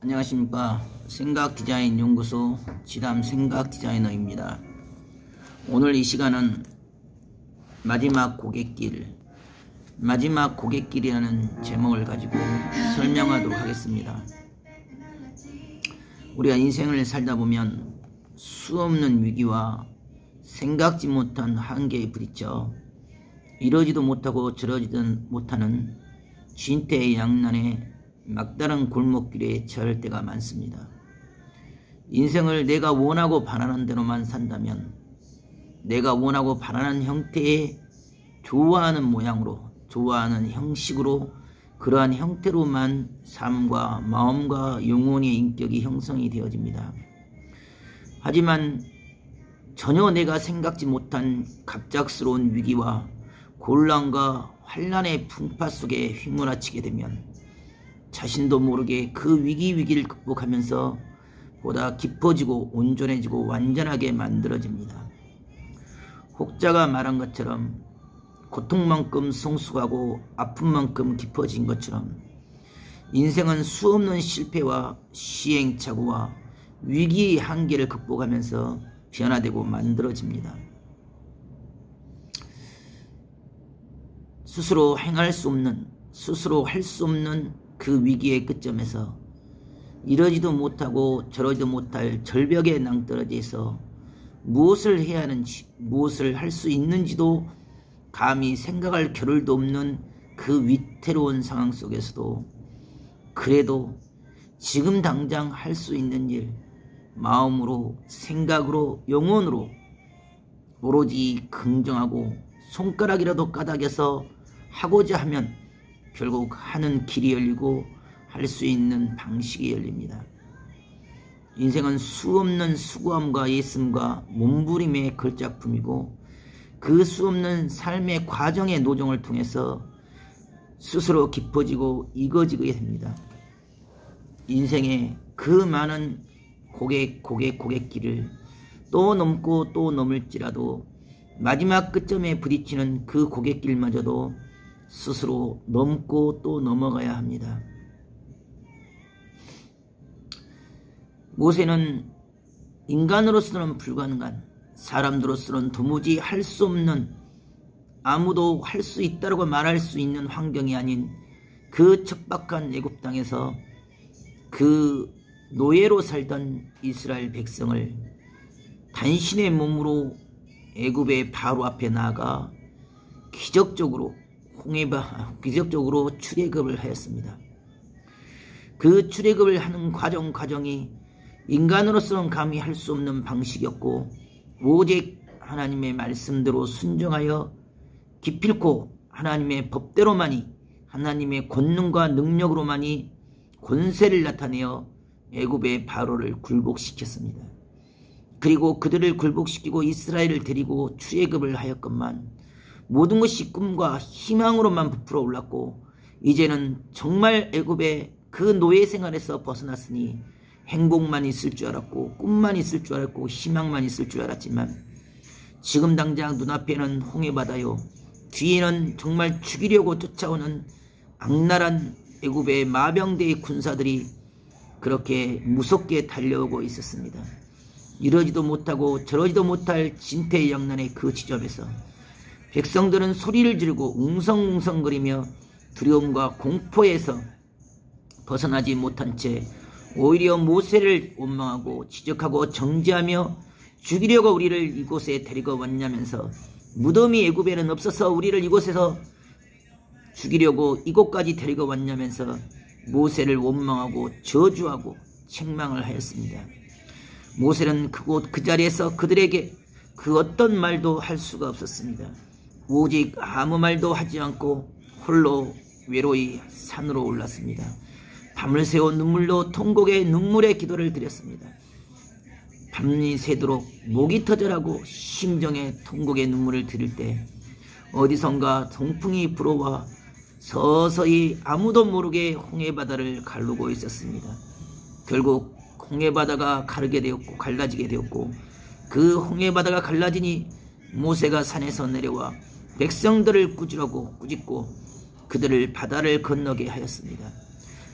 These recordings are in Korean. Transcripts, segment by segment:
안녕하십니까. 생각디자인연구소 지담 생각디자이너입니다. 오늘 이 시간은 마지막 고갯길이라는 제목을 가지고 설명하도록 하겠습니다. 우리가 인생을 살다 보면 수없는 위기와 생각지 못한 한계에 부딪혀 이러지도 못하고 저러지도 못하는 진퇴양난의 막다른 골목길에 처할 때가 많습니다. 인생을 내가 원하고 바라는 대로만 산다면, 내가 원하고 바라는 형태의 좋아하는 모양으로, 좋아하는 형식으로, 그러한 형태로만 삶과 마음과 영혼의 인격이 형성이 되어집니다. 하지만 전혀 내가 생각지 못한 갑작스러운 위기와 곤란과 환란의 풍파 속에 휘몰아치게 되면 자신도 모르게 그 위기를 극복하면서 보다 깊어지고 온전해지고 완전하게 만들어집니다. 혹자가 말한 것처럼 고통만큼 성숙하고 아픔만큼 깊어진 것처럼 인생은 수없는 실패와 시행착오와 위기의 한계를 극복하면서 변화되고 만들어집니다. 스스로 행할 수 없는, 스스로 할 수 없는 그 위기의 끝점에서 이러지도 못하고 저러지도 못할 절벽에 낭떠러지에서 무엇을 해야 하는지, 무엇을 할 수 있는지도 감히 생각할 겨를도 없는 그 위태로운 상황 속에서도 그래도 지금 당장 할 수 있는 일, 마음으로, 생각으로, 영혼으로 오로지 긍정하고 손가락이라도 까닭에서 하고자 하면 결국 하는 길이 열리고 할 수 있는 방식이 열립니다. 인생은 수없는 수고함과 애씀과 몸부림의 걸작품이고 그 수없는 삶의 과정의 노정을 통해서 스스로 깊어지고 익어지게 됩니다. 인생의 그 많은 고갯길을 또 넘고 또 넘을지라도 마지막 끝점에 부딪히는 그 고갯길마저도 스스로 넘고 또 넘어가야 합니다. 모세는 인간으로서는 불가능한, 사람들로서는 도무지 할 수 없는, 아무도 할 수 있다고 말할 수 있는 환경이 아닌 그 척박한 애굽 땅에서 그 노예로 살던 이스라엘 백성을 단신의 몸으로 애굽의 바로 앞에 나아가 기적적으로 출애굽을 하였습니다. 그 출애굽을 하는 과정이 인간으로서는 감히 할 수 없는 방식이었고 오직 하나님의 말씀대로 순종하여 기필코 하나님의 법대로만이, 하나님의 권능과 능력으로만이 권세를 나타내어 애굽의 바로를 굴복시켰습니다. 그리고 그들을 굴복시키고 이스라엘을 데리고 출애굽을 하였건만 모든 것이 꿈과 희망으로만 부풀어 올랐고 이제는 정말 애굽의 그 노예 생활에서 벗어났으니 행복만 있을 줄 알았고 꿈만 있을 줄 알았고 희망만 있을 줄 알았지만 지금 당장 눈앞에는 홍해바다요, 뒤에는 정말 죽이려고 쫓아오는 악랄한 애굽의 마병대의 군사들이 그렇게 무섭게 달려오고 있었습니다. 이러지도 못하고 저러지도 못할 진퇴양난의 그 지점에서 백성들은 소리를 지르고 웅성웅성거리며 두려움과 공포에서 벗어나지 못한 채 오히려 모세를 원망하고 지적하고 정죄하며 죽이려고 우리를 이곳에 데리고 왔냐면서 무덤이 애굽에는 없어서 우리를 이곳에서 죽이려고 이곳까지 데리고 왔냐면서 모세를 원망하고 저주하고 책망을 하였습니다. 모세는 그곳 그 자리에서 그들에게 그 어떤 말도 할 수가 없었습니다. 오직 아무 말도 하지 않고 홀로 외로이 산으로 올랐습니다. 밤을 새워 눈물로 통곡의 눈물의 기도를 드렸습니다. 밤이 새도록 목이 터져라고 심정의 통곡의 눈물을 드릴 때 어디선가 동풍이 불어와 서서히 아무도 모르게 홍해바다를 가르고 있었습니다. 결국 홍해바다가 갈라지게 되었고 그 홍해바다가 갈라지니 모세가 산에서 내려와 백성들을 꾸짖고 그들을 바다를 건너게 하였습니다.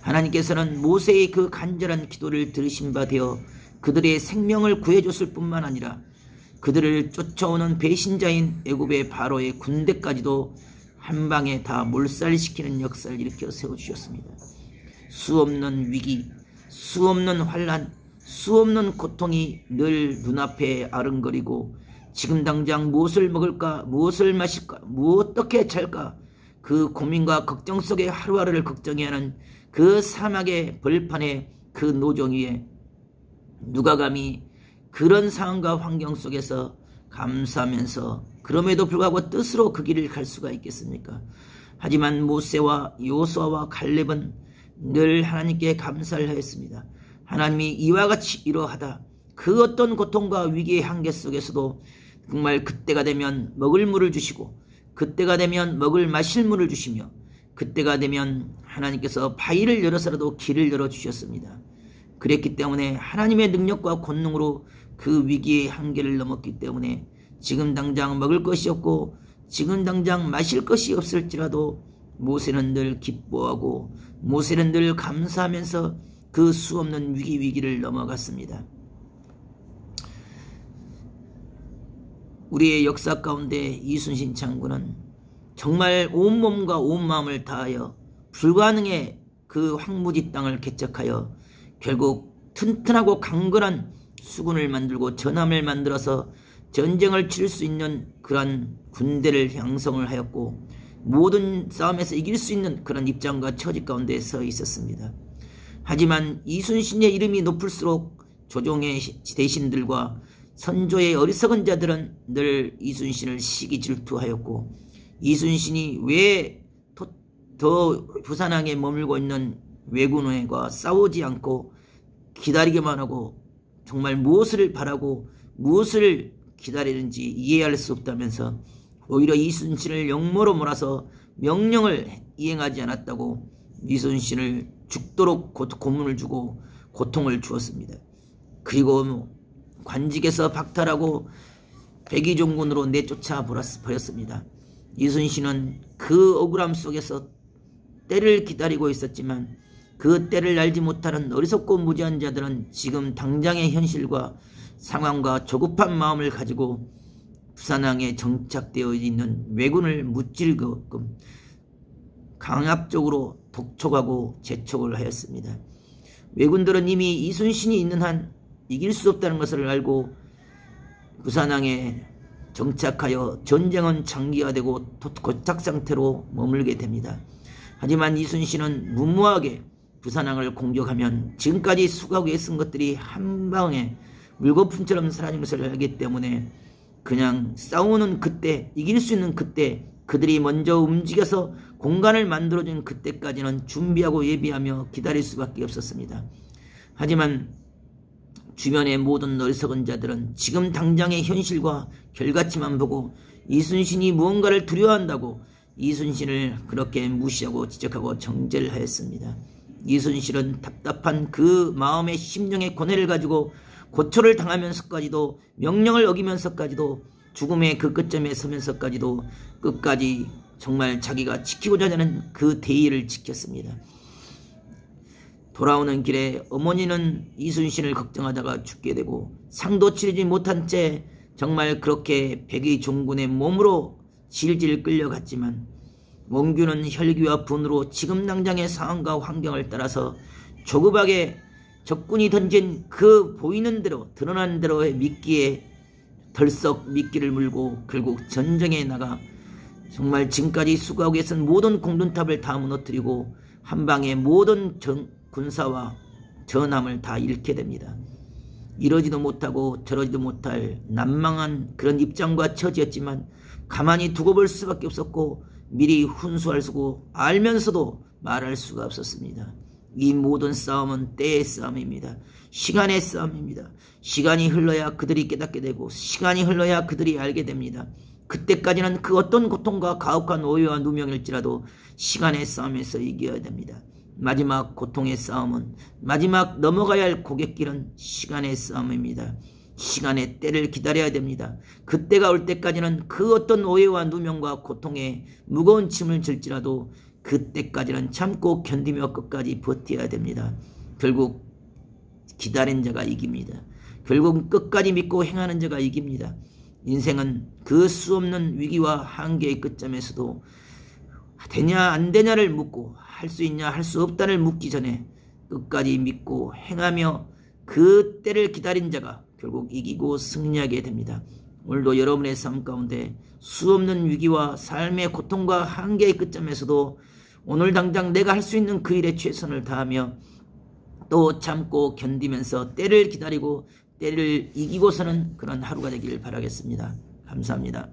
하나님께서는 모세의 그 간절한 기도를 들으신 바 되어 그들의 생명을 구해줬을 뿐만 아니라 그들을 쫓아오는 배신자인 애굽의 바로의 군대까지도 한방에 다 몰살시키는 역사를 일으켜 세워주셨습니다. 수없는 위기, 수없는 환난, 수없는 고통이 늘 눈앞에 아른거리고 지금 당장 무엇을 먹을까, 무엇을 마실까, 어떻게 잘까, 그 고민과 걱정 속에 하루하루를 걱정해야 하는 그 사막의 벌판의 그 노정 위에 누가 감히 그런 상황과 환경 속에서 감사하면서 그럼에도 불구하고 뜻으로 그 길을 갈 수가 있겠습니까? 하지만 모세와 여호수아와 갈렙은 늘 하나님께 감사를 하였습니다. 하나님이 이와 같이 이러하다 그 어떤 고통과 위기의 한계 속에서도 정말 그때가 되면 먹을 물을 주시고 그때가 되면 마실 물을 주시며 그때가 되면 하나님께서 바위를 열어서라도 길을 열어주셨습니다. 그랬기 때문에 하나님의 능력과 권능으로 그 위기의 한계를 넘었기 때문에 지금 당장 먹을 것이 없고 지금 당장 마실 것이 없을지라도 모세는 늘 기뻐하고 모세는 늘 감사하면서 그 수없는 위기를 넘어갔습니다. 우리의 역사 가운데 이순신 장군은 정말 온몸과 온마음을 다하여 불가능의 그 황무지 땅을 개척하여 결국 튼튼하고 강건한 수군을 만들고 전함을 만들어서 전쟁을 치를 수 있는 그러한 군대를 형성을 하였고 모든 싸움에서 이길 수 있는 그런 입장과 처지 가운데 서 있었습니다. 하지만 이순신의 이름이 높을수록 조종의 대신들과 선조의 어리석은 자들은 늘 이순신을 시기 질투하였고 이순신이 왜 더 부산항에 머물고 있는 왜군과 싸우지 않고 기다리기만 하고 정말 무엇을 바라고 무엇을 기다리는지 이해할 수 없다면서 오히려 이순신을 역모로 몰아서 명령을 이행하지 않았다고 이순신을 죽도록 고문을 주고 고통을 주었습니다. 그리고 관직에서 박탈하고 백의종군으로 내쫓아 버렸습니다. 이순신은 그 억울함 속에서 때를 기다리고 있었지만 그 때를 알지 못하는 어리석고 무지한 자들은 지금 당장의 현실과 상황과 조급한 마음을 가지고 부산항에 정착되어 있는 왜군을 무찌르게끔 강압적으로 독촉하고 재촉을 하였습니다. 왜군들은 이미 이순신이 있는 한 이길 수 없다는 것을 알고 부산항에 정착하여 전쟁은 장기화되고 고착 상태로 머물게 됩니다. 하지만 이순신은 무모하게 부산항을 공격하면 지금까지 수고하고 애쓴 것들이 한 방에 물거품처럼 사라진 것을 알기 때문에 그냥 싸우는 그때, 이길 수 있는 그때, 그들이 먼저 움직여서 공간을 만들어준 그때까지는 준비하고 예비하며 기다릴 수밖에 없었습니다. 하지만 주변의 모든 어리석은 자들은 지금 당장의 현실과 결과치만 보고 이순신이 무언가를 두려워한다고 이순신을 그렇게 무시하고 지적하고 정죄를 하였습니다. 이순신은 답답한 그 마음의 심령의 고뇌를 가지고 고초를 당하면서까지도 명령을 어기면서까지도 죽음의 그 끝점에 서면서까지도 끝까지 정말 자기가 지키고자 하는 그 대의를 지켰습니다. 돌아오는 길에 어머니는 이순신을 걱정하다가 죽게 되고 상도 치르지 못한 채 정말 그렇게 백의종군의 몸으로 질질 끌려갔지만 원규는 혈기와 분으로 지금 당장의 상황과 환경을 따라서 조급하게 적군이 던진 그 보이는 대로 드러난 대로의 미끼에 덜썩 미끼를 물고 결국 전쟁에 나가 정말 지금까지 수고하고 있던 모든 공든탑을 다 무너뜨리고 한방의 모든 군사와 전함을 다 잃게 됩니다. 이러지도 못하고 저러지도 못할 난망한 그런 입장과 처지였지만 가만히 두고 볼 수밖에 없었고 미리 훈수할 수고 알면서도 말할 수가 없었습니다. 이 모든 싸움은 때의 싸움입니다. 시간의 싸움입니다. 시간이 흘러야 그들이 깨닫게 되고 시간이 흘러야 그들이 알게 됩니다. 그때까지는 그 어떤 고통과 가혹한 오해와 누명일지라도 시간의 싸움에서 이겨야 됩니다. 마지막 고통의 싸움은 마지막 넘어가야 할 고갯길은 시간의 싸움입니다. 시간의 때를 기다려야 됩니다. 그때가 올 때까지는 그 어떤 오해와 누명과 고통에 무거운 짐을 질지라도 그때까지는 참고 견디며 끝까지 버텨야 됩니다. 결국 기다린 자가 이깁니다. 결국 끝까지 믿고 행하는 자가 이깁니다. 인생은 그 수 없는 위기와 한계의 끝점에서도 되냐 안 되냐를 묻고 할 수 있냐 할 수 없다를 묻기 전에 끝까지 믿고 행하며 그 때를 기다린 자가 결국 이기고 승리하게 됩니다. 오늘도 여러분의 삶 가운데 수 없는 위기와 삶의 고통과 한계의 끝점에서도 오늘 당장 내가 할 수 있는 그 일에 최선을 다하며 또 참고 견디면서 때를 기다리고 때를 이기고서는 그런 하루가 되길 바라겠습니다. 감사합니다.